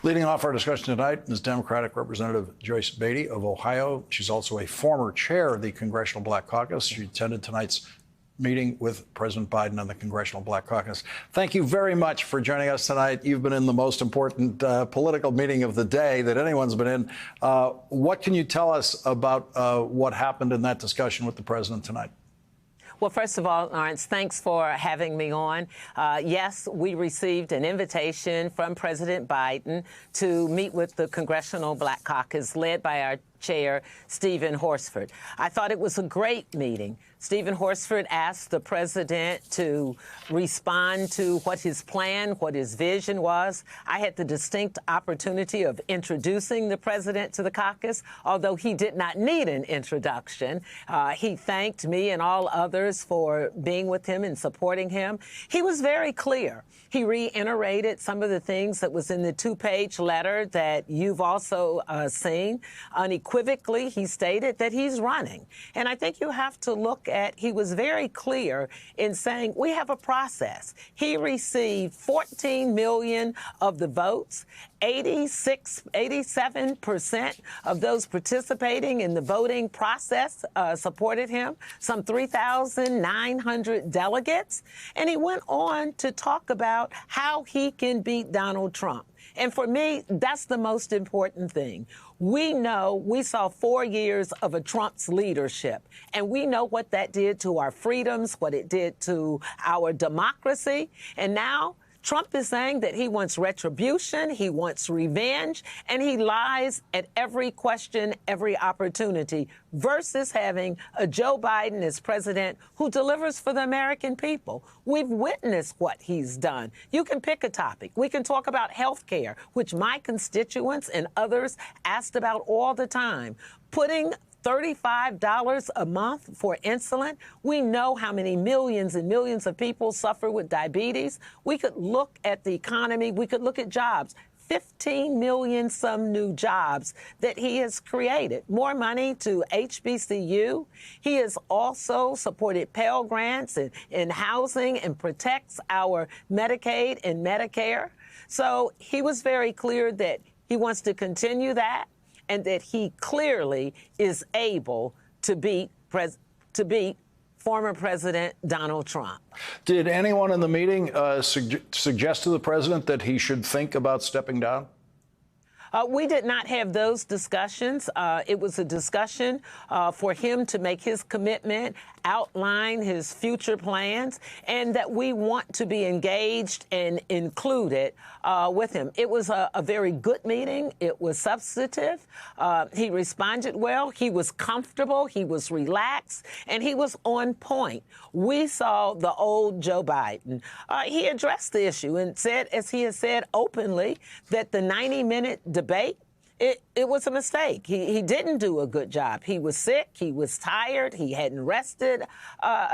Leading off our discussion tonight is Democratic Representative Joyce Beatty of Ohio. She's also a former chair of the Congressional Black Caucus. She attended tonight's meeting with President Biden and the Congressional Black Caucus. Thank you very much for joining us tonight. You've been in the most important political meeting of the day that anyone's been in. What can you tell us about what happened in that discussion with the president tonight? Well, first of all, Lawrence, thanks for having me on. Yes, we received an invitation from President Biden to meet with the Congressional Black Caucus led by our chair, Stephen Horsford. I thought it was a great meeting. Stephen Horsford asked the president to respond to what his plan, what his vision was. I had the distinct opportunity of introducing the president to the caucus, although he did not need an introduction. He thanked me and all others for being with him and supporting him. He was very clear. He reiterated some of the things that was in the two-page letter that you've also seen. Unequivocally, he stated that he's running. And I think you have to look at, he was very clear in saying we have a process. He received 14 million of the votes. 87% of those participating in the voting process supported him, some 3,900 delegates. And he went on to talk about how he can beat Donald Trump. And for me, that's the most important thing. We know we saw 4 years of a Trump's leadership, and we know what that did to our freedoms, what it did to our democracy. And now Trump is saying that he wants retribution, he wants revenge, and he lies at every question, every opportunity, versus having a Joe Biden as president who delivers for the American people. We've witnessed what he's done. You can pick a topic. We can talk about health care, which my constituents and others asked about all the time. Putting $35 a month for insulin. We know how many millions and millions of people suffer with diabetes. We could look at the economy. We could look at jobs. 15 million some new jobs that he has created. More money to HBCU. He has also supported Pell Grants in housing and protects our Medicaid and Medicare. So he was very clear that he wants to continue that, and that he clearly is able to beat former President Donald Trump. Did anyone in the meeting suggest to the president that he should think about stepping down? We did not have those discussions. It was a discussion for him to make his commitment, outline his future plans, and that we want to be engaged and included with him. It was a very good meeting. It was substantive. He responded well. He was comfortable. He was relaxed, and he was on point. We saw the old Joe Biden. He addressed the issue and said, as he has said openly, that the 90-minute debate, it was a mistake. He didn't do a good job. He was sick. He was tired. He hadn't rested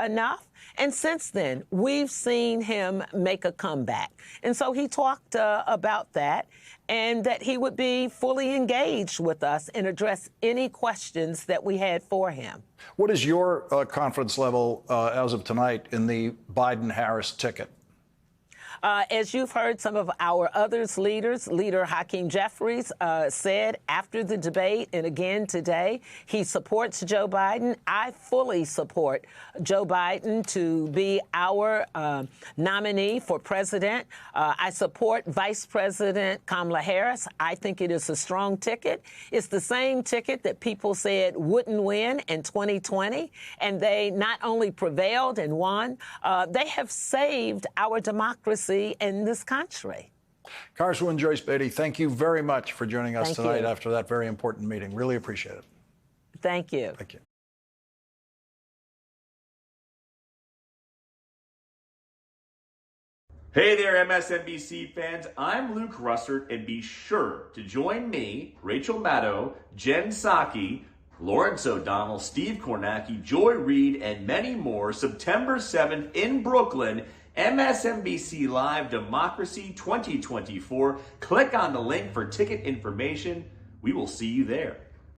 enough. And since then, we've seen him make a comeback. And so he talked about that, and that he would be fully engaged with us and address any questions that we had for him. What is your confidence level as of tonight in the Biden-Harris ticket? As you've heard some of our others leaders, Leader Hakeem Jeffries said after the debate and again today, he supports Joe Biden. I fully support Joe Biden to be our nominee for president. I support Vice President Kamala Harris. I think it is a strong ticket. It's the same ticket that people said wouldn't win in 2020, and they not only prevailed and won, they have saved our democracy in this country. Congresswoman Joyce Beatty, thank you very much for joining us tonight after that very important meeting. Really appreciate it. Thank you. Thank you. Hey there, MSNBC fans. I'm Luke Russert, and be sure to join me, Rachel Maddow, Jen Psaki, Lawrence O'Donnell, Steve Kornacki, Joy Reid, and many more September 7th in Brooklyn, MSNBC Live Democracy 2024. Click on the link for ticket information. We will see you there.